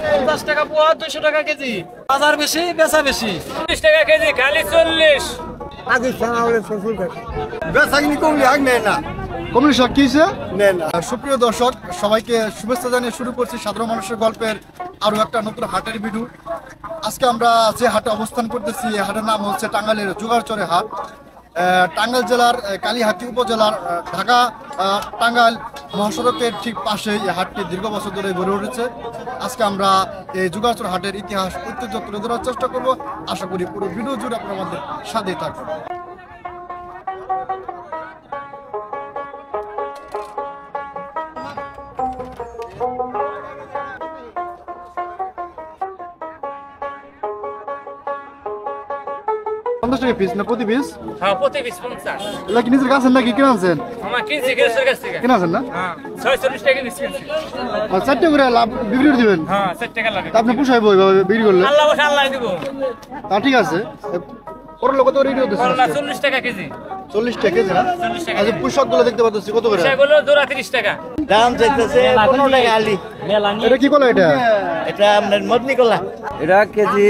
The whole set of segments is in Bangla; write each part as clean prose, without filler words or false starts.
50 টাকা পোয়া, 200 টাকা কেজি। বাজার বেশি, বেচা বেশি। 30 টাকা কেজি, খালি 40। পাকিস্তান আউলে ফসল কাটে বেচাগনি কমলি আগ নেয় না। কমলি শাক কি হইছে? নেয় না। সুপ্রিয় দর্শক, সবাইকে শুভেচ্ছা জানিয়ে শুরু করছি সাধারণ মানুষের গল্পের আরো একটা নতুন হাটের ভিডিও। আজকে আমরা যে হাটে অবস্থান করতেছি, এই হাটের নাম হচ্ছে টাঙ্গাইলের জোগাড়চরে হাট। টাঙ্গাইল জেলার কালিহাতী উপজেলার ঢাকা টাঙ্গাইল মহাসড়কের ঠিক পাশে এই হাটটি দীর্ঘ বছর ধরে গড়ে উঠেছে। আজকে আমরা এই জোগাড়চর হাটের ইতিহাস ঐতিহ্য তুলে ধরার চেষ্টা করব। আশা করি পুরো ভিডিও জুড়ে আপনারা আমাদের সাথেই থাকবেন। পিস না প্রতি পিস? হ্যাঁ, প্রতি পিস 50। এগুলা কি নিজের কাছের নাকি কিনে আনছেন? আমার কিনছি গ্যাসের কাছ থেকে। কিনে আনছেন না? হ্যাঁ, 46 টাকা কিনছি। আর 4 টাকা করে লাভ বিক্রি করে দিবেন? হ্যাঁ, 4 টাকা লাগে। আপনি পোষাইবো এইভাবে বিক্রি করলে? আল্লাহ বসে আল্লাহ দিব। তা ঠিক আছে। করলা কত রেডি হতেছে? করলা 40 টাকা কেজি। 40 টাকা কেজি না? 40 টাকা। আচ্ছা, পোশাকগুলো দেখতে পাচ্ছি কত করে? সেগুলো জোড়া 30 টাকা। দাম চাইতেছে 15 টাকা আলি। এটা কি কলা এটা? এটা আপনার মদনি কলা। এটা কেজি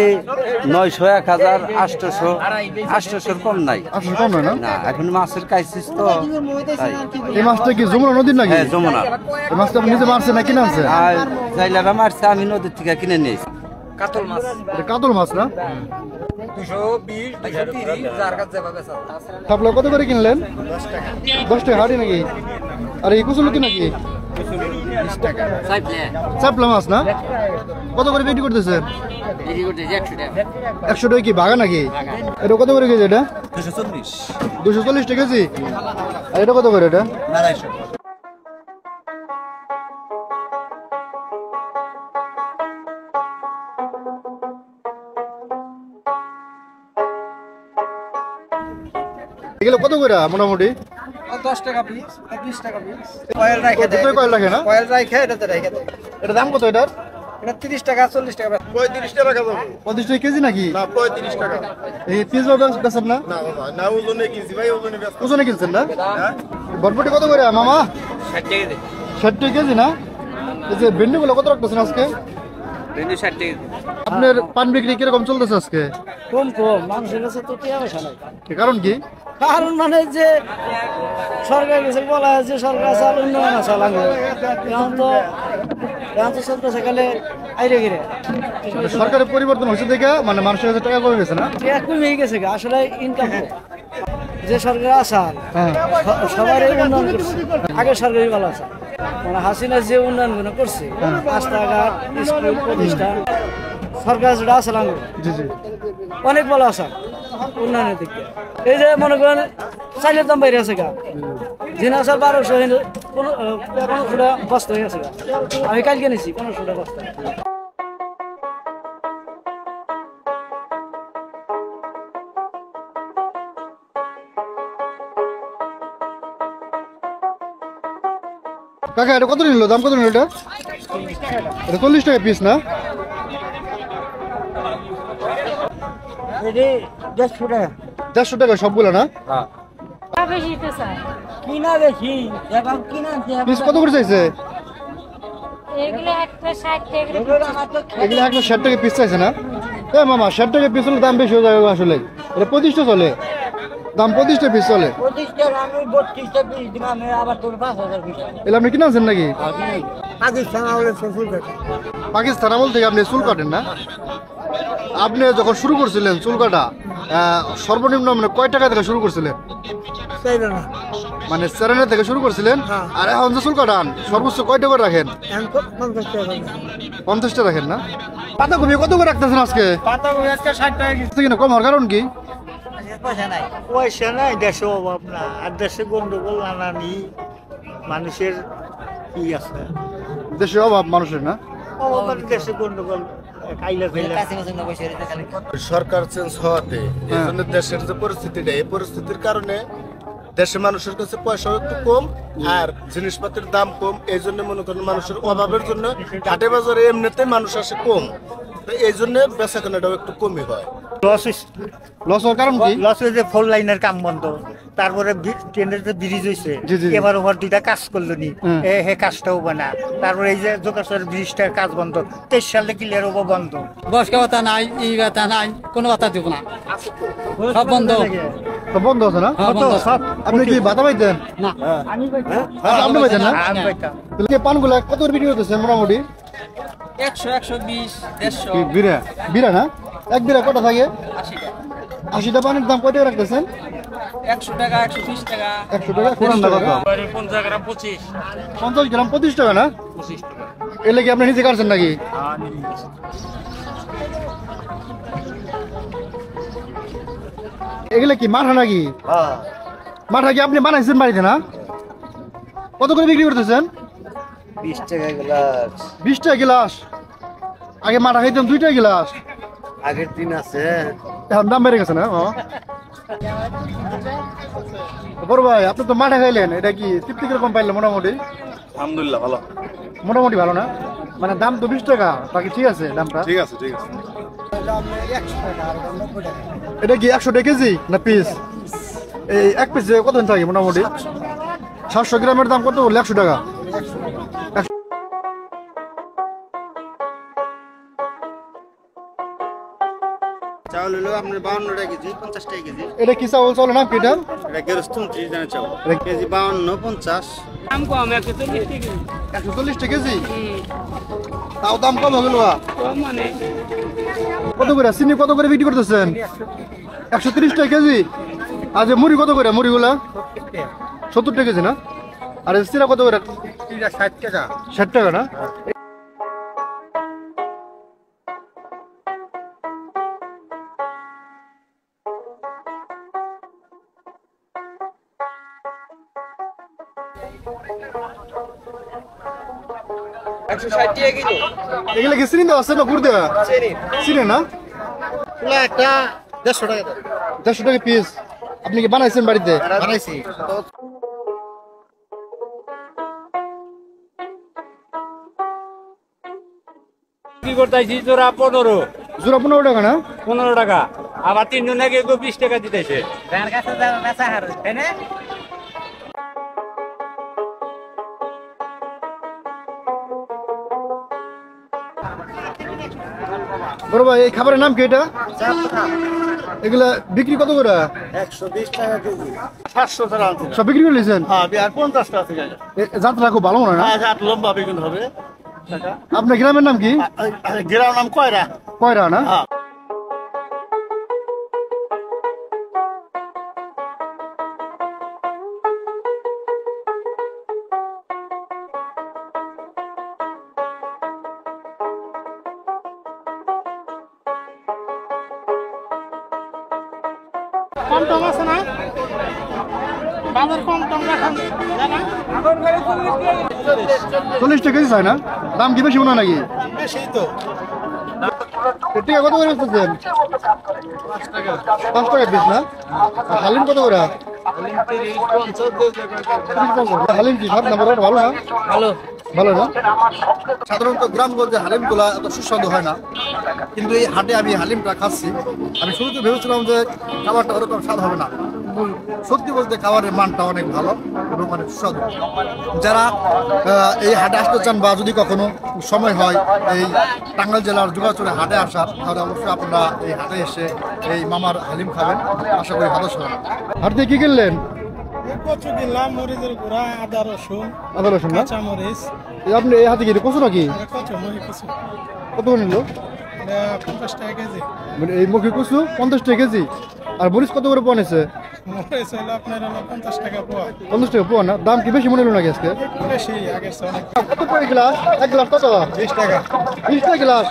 900, 1000, 800, 800 কম নাই। 800 কম হয় না? না, এখন মাছের কাইছিস তো তাই। এই মাছটা কি যমুনা নদীর নাকি? হ্যাঁ, যমুনা। এই মাছটা আপনি নিজে মারছেন না কিনে আনছেন? আর জাইলারা মারছে, আমি নদীর থেকে কিনে নিয়েছি। কাতল মাছ। এটা কাতল মাছ না? 220, 230 যার কাছে যাবে স্যার। থাপলা কত করে কিনলেন? 10 টাকা। 10 টাকা হাড়ি নাকি? আর এই কুচুলুকি নাকি? 20 টাকা। চাপলা মাছ না? কত করে বিক্রি করতেছেন? বিক্রি করতে 100 টাকা। 100 টাকা কি ভাগা নাকি? এটা কত করে কেজি এটা? 240 240 টাকা কেজি। আর এটা কত করে এটা? 250 এগুলো কত করে মোটামুটি? 10 টাকা পিস, 20 টাকা পিস। কয়েল রাখে দেয়। দুটোই কয়েল রাখে না? কয়েল রাখে এটাতে রাখে দেয়। এটা দাম কত এটার? এটা 30 টাকা, 40 টাকা। 35 টাকা রাখা যাবে 25 টাকা কেজি নাকি? না 35 টাকা এই পিস বেচেন না? না বাবা না ওজনে কিনছি ভাই ওজনে ব্যস্ত ওজনে কিনছেন না? হ্যাঁ বরবটি কত করে মামা? 60 টাকা দে। 60 টাকা কেজি না? এই যে ভেন্ডিগুলো কত রাখতেছেন আজকে? ভেন্ডি 60 টাকা। আপনার পান বিক্রি কিরকম চলতেছে আজকে? কম মানুষের কাছে তো টাকা পয়সা নাই। এর কারণ কি? কারণ মানে যে সরকার কাছে বলা আছে সরকার চাল উন্নয়ন আছে লাগে এখন তো চলতেছে গেলে আইরে গিরে সরকারের পরিবর্তন হয়েছে দেখে মানে মানুষের কাছে টাকা কমে গেছে না? কমে গেছে আসলে ইনকাম যে সরকার আসার হ্যাঁ, সবার উন্নয়ন করছে। আগে সরকারি ভালো আছে মানে হাসিনা যে উন্নয়ন গুলো করছে রাস্তাঘাট স্কুল প্রতিষ্ঠান সরকার যেটা আছে জি জি, অনেক ভালো আছে উন্নয়নের দিক দিয়ে। এই যে মনে করেন চাইলের দাম বাইরে আছে গা জিনা আছে 1200 1500 বস্তা হয়ে আছে। আমি কালকে নিয়েছি 1500 বস্তা। কাকা এটা কত নিল? দাম কত নিল এটা? এটা 40 টাকা পিস না? 150 টাকা সবগুলো না? কিনা বেশি পিস কত করে চাইছে? এগুলো একটা 60 টাকা। এগুলো 160 টাকা পিস চাইছে না? এ মামা 60 টাকা পিস হলে দাম বেশি হয়ে যাবে আসলে। এটা 25 টা চলে, দাম 25 টা পিস চলে। 25 টাকা আমি 32 টা পিস দিম আমি আবার তোর 5000 পিস। এগুলো আপনি কিনে আনছেন নাকি? পাকিস্তান আউলে ফসল কাটে পাকিস্তান আমল থেকে আপনি চুল কাটেন না? আপনি যখন শুরু করছিলেন চুল কাটা সর্বনিম্ন মানে কয় টাকা থেকে শুরু করছিলেন? চাইবে না মানে 4 থেকে শুরু করছিলেন, আর এখন যে চুল কাটান সর্বোচ্চ কয় টাকা রাখেন? 50 টাকা 50 টাকা রাখেন না? পাতাকপি কত করে রাখতেছেন আজকে? পাতাকপি আজকে 60 টাকা কেজি। কিনা কম হওয়ার কারণ কি? পয়সা নাই দেশে অভাব না আর দেশে গন্ডগোল নানানি মানুষের কি আছে দেশে অভাব মানুষের না? অভাব দেশে গন্ডগোল সরকার চেঞ্জ হওয়াতে এই জন্য দেশের যে পরিস্থিতিটা এই পরিস্থিতির কারণে দেশের মানুষের কাছে পয়সা একটু কম আর জিনিসপত্রের দাম কম, এই জন্য মনে করেন মানুষের অভাবের জন্য হাটে বাজারে এমনিতে মানুষ আসে কম, তো এই জন্য বেচাকেনাটাও একটু কমই হয়। লস হওয়ার কারণ কি? লস হয়ে যে ফোর লাইনের কাম বন্ধ, তারপরে ট্রেনের যে ব্রিজ হয়েছে জি, জি, জি। এবার ওভার দুইটা কাজ করলো নি হুম। হে কাজটা হবো না। তারপরে এই যে যোগাচর ব্রিজটার কাজ বন্ধ, 23 সালে ক্লিয়ার হবো বন্ধ। বয়স্ক ভাতা নাই, ই ভাতা নাই, কোনো ভাতা দিব না, সব বন্ধ। তো বন্ধ আছে না? হ্যাঁ, বন্ধ। সব আপনি কি ভাতা পাইতেন? না, আচ্ছা, আপনি পাইতেন না? আমি পাইতাম। তাহলে কি পানগুলা কত করে বিক্রি করতেছে মোটামুটি? 100, 120, 150, কি বিরা? বিরা না? এক বিরা কত থাকে? 80টা পানির দাম কত রাখতেছেন? 100 টাকা, 130 টাকা, 100 টাকা কোরআন টাকা কত? 50 গ্রাম 25, 50 গ্রাম 25 টাকা না? 25 টাকা। এলে কি আপনি নিজে কাটছেন নাকি? এগুলা কি মাঠা নাকি? মাঠা কি আপনি বানাইছেন বাড়িতে না? কত করে বিক্রি করতেছেন? 20 টাকা গ্লাস 20 টাকা গ্লাস। আগে মাঠা খাইতাম 2 টাকা গ্লাস, আগের দিন আছে। এখন দাম বেড়ে গেছে না? বড় ভাই, আপনি তো মাঠা খাইলেন, এটা কি তৃপ্তি কিরকম পাইলেন মোটামুটি? আলহামদুলিল্লাহ ভালো। মোটামুটি ভালো না? মানে দাম তো 20 টাকা, বাকি ঠিক আছে দামটা? ঠিক আছে ঠিক আছে। এটা কি 100 টাকা কেজি না পিস? এই এক পিসে কত থাকে মোটামুটি? 700 গ্রামের দাম কত বললে? 100 টাকা। চাউল হলো আপনার 52 টাকা কেজি, 50 টাকা কেজি। এটা কি চাউল? চাউলের নাম কি এটা? এটা গেরস্তুম 30 দানা চাউল। কেজি 52, 50। দাম কম, 140 টাকা। 140 টাকা কেজি? তাও দাম কম হলো। কম মানে কত করে চিনি কত করে বিক্রি করতেছেন? 130 টাকা কেজি। আর যে মুড়ি কত করে? মুড়িগুলা 70 টাকা কেজি না? আর সিরা কত করে? 60 টাকা। 60 টাকা না? এগুলা কি চিনি দেওয়া আছে না গুড় দেওয়া? চিনি না? একটা 150 টাকা। 150 টাকা পিস। আপনি কি বানাইছেন বাড়িতে? বানাইছি। কি করতেছি তোরা 15, জোড়া 15 টাকা না? 15 টাকা, আবার 3 জন আগে 20 টাকা দিতেছে। বড় ভাই, এই খাবারের নাম কি এটা? এগুলা বিক্রি কত করে? 120 টাকা কেজি। 700 টাকা আনছি। সব বিক্রি করে নিয়েছেন? হ্যাঁ, আর 50 টাকা আছে গাড়ি। যাত্রা খুব ভালো মনে হয় না? হাট লম্বা বেগুন হবে। আপনার গ্রামের নাম কি? গ্রামের নাম কয়রা। কয়রা না? হ্যাঁ। কম টম আছে না? বাজার কম টম রাখান জানা? 40 টাকা কেজি চাই না? দাম কি বেশি মনে হয় নাকি? বেশি তো। টিকা কত করে বেচতেছেন? 5 টাকা পিস না? আর হালিম কত করে? হালিম কি খারাপ না? বড় ভালো না? ভালো। ভালো না? সাধারণত গ্রামগঞ্জে হালিমগুলা এত সুস্বাদু হয় না, কিন্তু এই হাটে আমি হালিমটা খাচ্ছি। আমি শুরুতে ভেবেছিলাম যে খাবারটা ওরকম স্বাদ হবে না। সত্যি বলতে খাবারের মানটা অনেক ভালো এবং অনেক সুস্বাদু। যারা এই হাটে আসতে চান বা যদি কখনো সময় হয় এই টাঙ্গাইল জেলার জুগাচরে হাটে আসার, তাহলে অবশ্যই আপনারা এই হাটে এসে এই মামার হালিম খাবেন। আশা করি ভালো শোনান। হাট থেকে কি কিনলেন? কচু কিনলাম, মরিচের গুঁড়া, আদা রসুন, আদা রসুন না? কাঁচা মরিচ, আপনি এই হাতে কি কচু নাকি? কচু মুড়ি কচু। কত করে নিল? 50 টাকা কেজি। মানে এই মুখে কচু 50 টাকা কেজি। আর মরিচ কত করে পাওয়া নিচ্ছে? মরিচ হলো আপনার 50 টাকা পোয়া। 50 টাকা পাওয়া না? দাম কি বেশি মনে হলো নাকি আজকে? বেশি আগের চেয়ে অনেক। কত করে গ্লাস? এক গ্লাস কত? 20 টাকা। 20 টাকা গ্লাস।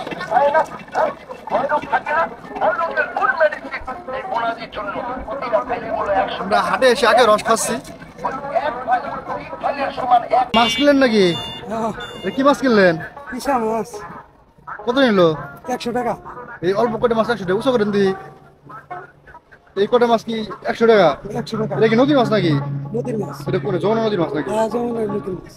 আমরা হাটে এসে আগে রস খাচ্ছি। মাছ কিনলেন নাকি? কি মাছ কিনলেন? পিসা মাছ কত নিল? 100 টাকা। এই অল্প কটা মাছ 100 টাকা। উঁচু করেন দি। এই কটা মাছ কি 100 টাকা? 100 টাকা। এটা কি নদীর মাছ নাকি? নদীর মাছ। এটা কোন যমুনা নদীর মাছ নাকি? যমুনার নদীর মাছ।